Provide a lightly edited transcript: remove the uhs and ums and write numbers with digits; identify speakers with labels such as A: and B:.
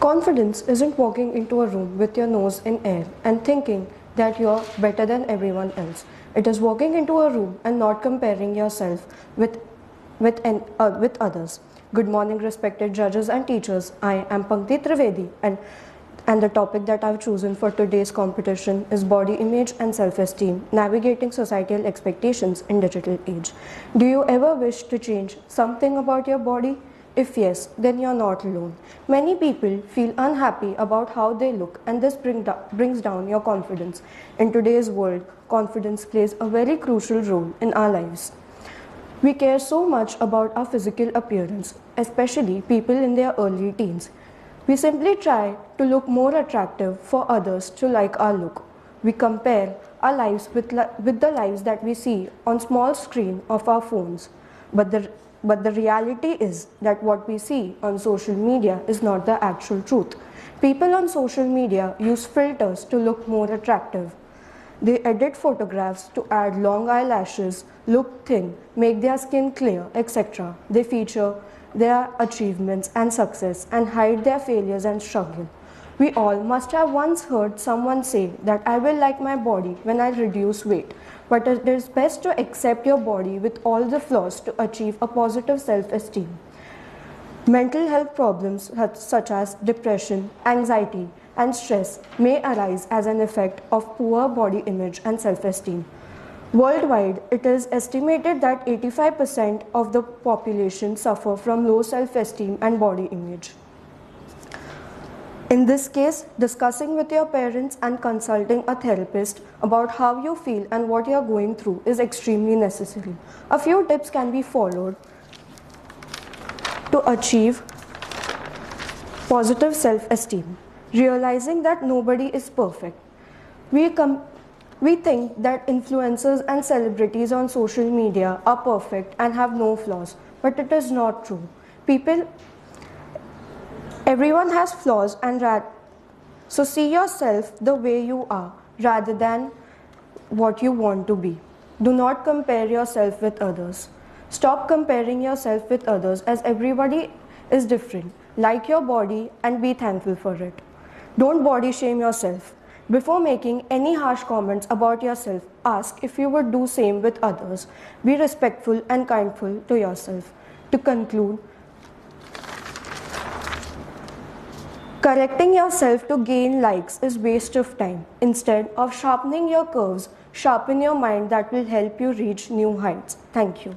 A: Confidence isn't walking into a room with your nose in air and thinking that you're better than everyone else. It is walking into a room and not comparing yourself with others. Good morning, respected judges and teachers. I am PANKTI TRIVEDI, and the topic that I've chosen for today's competition is body image and self-esteem, navigating societal expectations in digital age. Do you ever wish to change something about your body? If yes, then you're not alone. Many people feel unhappy about how they look, and this brings down your confidence. In today's world, confidence plays a very crucial role in our lives. We care so much about our physical appearance, especially people in their early teens. We simply try to look more attractive for others to like our look. We compare our lives with the lives that we see on small screen of our phones. But the reality is that what we see on social media is not the actual truth. People on social media use filters to look more attractive. They edit photographs to add long eyelashes, look thin, make their skin clear, etc. They feature their achievements and success and hide their failures and struggle. We all must have once heard someone say that I will like my body when I reduce weight. But it is best to accept your body with all the flaws to achieve a positive self-esteem. Mental health problems such as depression, anxiety, and stress may arise as an effect of poor body image and self-esteem. Worldwide, it is estimated that 85% of the population suffer from low self-esteem and body image. In this case, discussing with your parents and consulting a therapist about how you feel and what you are going through is extremely necessary. A few tips can be followed to achieve positive self-esteem. Realizing that nobody is perfect. We think that influencers and celebrities on social media are perfect and have no flaws, but it is not true. Everyone has flaws, so see yourself the way you are rather than what you want to be. Do not compare yourself with others. Stop comparing yourself with others, as everybody is different. Like your body and be thankful for it. Don't body shame yourself. Before making any harsh comments about yourself, ask if you would do same with others. Be respectful and kindful to yourself. To conclude, correcting yourself to gain likes is waste of time. Instead of sharpening your curves, sharpen your mind that will help you reach new heights. Thank you.